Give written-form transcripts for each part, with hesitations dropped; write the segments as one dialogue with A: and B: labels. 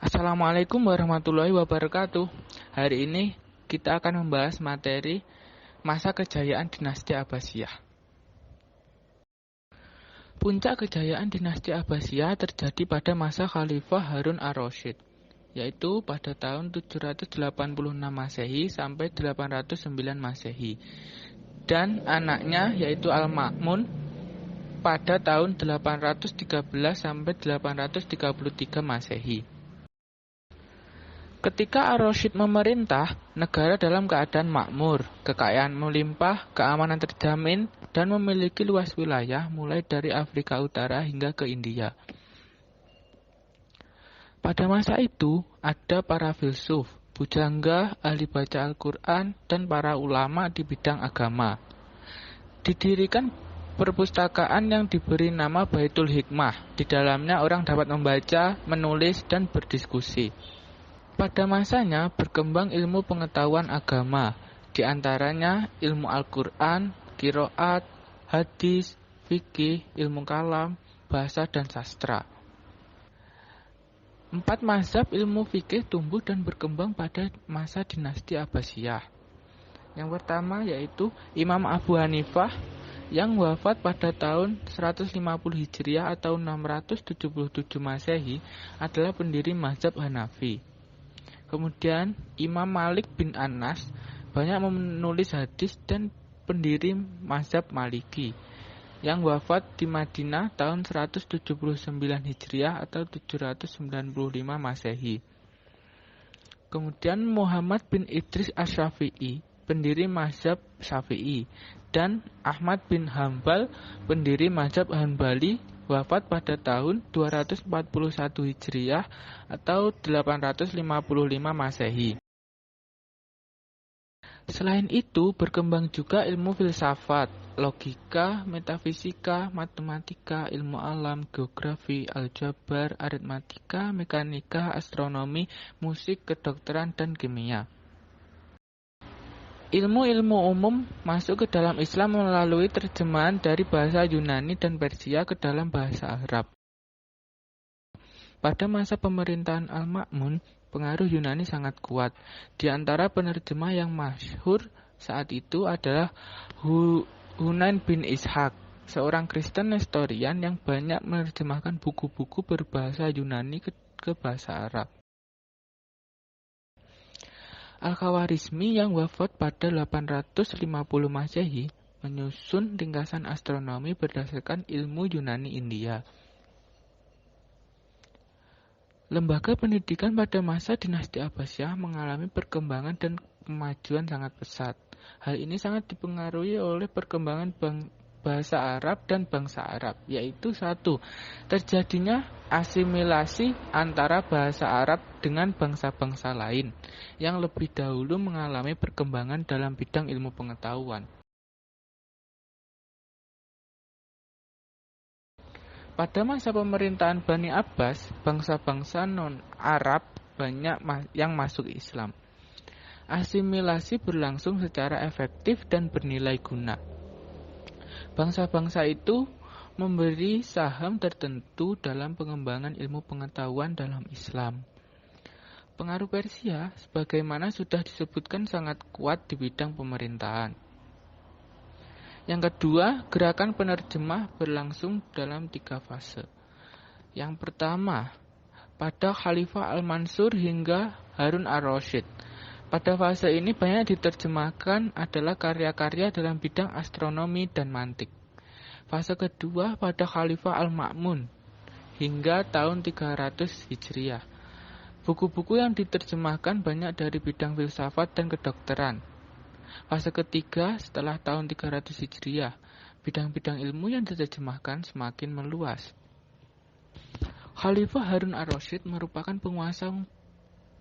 A: Assalamualaikum warahmatullahi wabarakatuh. Hari ini kita akan membahas materi masa kejayaan dinasti Abbasiyah. Puncak kejayaan dinasti Abbasiyah terjadi pada masa Khalifah Harun ar-Rasyid, yaitu pada tahun 786 Masehi sampai 809 Masehi. Dan anaknya yaitu Al-Ma'mun pada tahun 813 sampai 833 Masehi. Ketika Ar-Rasyid memerintah, negara dalam keadaan makmur, kekayaan melimpah, keamanan terjamin, dan memiliki luas wilayah mulai dari Afrika Utara hingga ke India. Pada masa itu, ada para filsuf, pujangga, ahli baca Al-Quran, dan para ulama di bidang agama. Didirikan perpustakaan yang diberi nama Baitul Hikmah. Di dalamnya orang dapat membaca, menulis, dan berdiskusi. Pada masanya berkembang ilmu pengetahuan agama, di antaranya ilmu Al-Quran, qiraat, hadis, fikih, ilmu kalam, bahasa dan sastra. 4 mazhab ilmu fikih tumbuh dan berkembang pada masa dinasti Abbasiyah. Yang pertama yaitu Imam Abu Hanifah yang wafat pada tahun 150 Hijriah atau 677 Masehi adalah pendiri mazhab Hanafi. Kemudian Imam Malik bin Anas banyak menulis hadis dan pendiri mazhab Maliki yang wafat di Madinah tahun 179 Hijriah atau 795 Masehi. Kemudian Muhammad bin Idris Asy-Syafi'i, pendiri mazhab Syafi'i, dan Ahmad bin Hambal, pendiri mazhab Hanbali, wafat pada tahun 241 Hijriah atau 855 Masehi. Selain itu, berkembang juga ilmu filsafat, logika, metafisika, matematika, ilmu alam, geografi, aljabar, aritmatika, mekanika, astronomi, musik, kedokteran, dan kimia. Ilmu-ilmu umum masuk ke dalam Islam melalui terjemahan dari bahasa Yunani dan Persia ke dalam bahasa Arab. Pada masa pemerintahan Al-Ma'mun, pengaruh Yunani sangat kuat. Di antara penerjemah yang masyhur saat itu adalah Hunain bin Ishaq, seorang Kristen nestorian yang banyak menerjemahkan buku-buku berbahasa Yunani ke bahasa Arab. Al-Khawarizmi yang wafat pada 850 Masehi menyusun ringkasan astronomi berdasarkan ilmu Yunani India. Lembaga pendidikan pada masa dinasti Abbasiyah mengalami perkembangan dan kemajuan sangat pesat. Hal ini sangat dipengaruhi oleh perkembangan bahasa Arab dan bangsa Arab, yaitu 1. Terjadinya asimilasi antara bahasa Arab dengan bangsa-bangsa lain yang lebih dahulu mengalami perkembangan dalam bidang ilmu pengetahuan. Pada masa pemerintahan Bani Abbas, bangsa-bangsa non-Arab banyak yang masuk Islam. Asimilasi berlangsung secara efektif dan bernilai guna. Bangsa-bangsa itu memberi saham tertentu dalam pengembangan ilmu pengetahuan dalam Islam. Pengaruh Persia, sebagaimana sudah disebutkan, sangat kuat di bidang pemerintahan. Yang kedua, gerakan penerjemah berlangsung dalam 3 fase. Yang pertama, pada Khalifah Al-Mansur hingga Harun ar-Rasyid. Pada fase ini banyak diterjemahkan adalah karya-karya dalam bidang astronomi dan mantik. Fase kedua pada Khalifah Al-Ma'mun hingga tahun 300 Hijriah. Buku-buku yang diterjemahkan banyak dari bidang filsafat dan kedokteran. Fase ketiga setelah tahun 300 Hijriah, bidang-bidang ilmu yang diterjemahkan semakin meluas. Khalifah Harun ar-Rasyid merupakan penguasa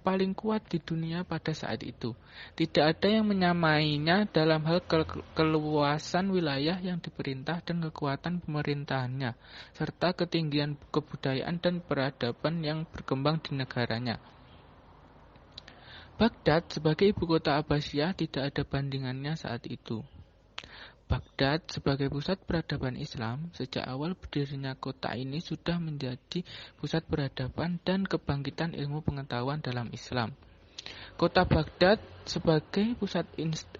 A: paling kuat di dunia pada saat itu. Tidak ada yang menyamainya dalam hal keluasan wilayah yang diperintah dan kekuatan pemerintahannya, serta ketinggian kebudayaan dan peradaban yang berkembang di negaranya. Baghdad sebagai ibu kota Abbasiyah tidak ada bandingannya saat itu. Baghdad sebagai pusat peradaban Islam, sejak awal berdirinya kota ini sudah menjadi pusat peradaban dan kebangkitan ilmu pengetahuan dalam Islam. Kota Baghdad sebagai pusat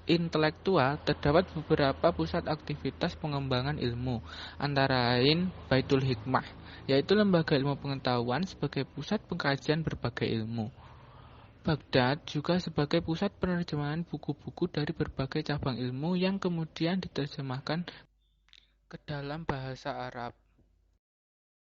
A: intelektual terdapat beberapa pusat aktivitas pengembangan ilmu, antara lain Baitul Hikmah, yaitu lembaga ilmu pengetahuan sebagai pusat pengkajian berbagai ilmu. Baghdad juga sebagai pusat penerjemahan buku-buku dari berbagai cabang ilmu yang kemudian diterjemahkan ke dalam bahasa Arab.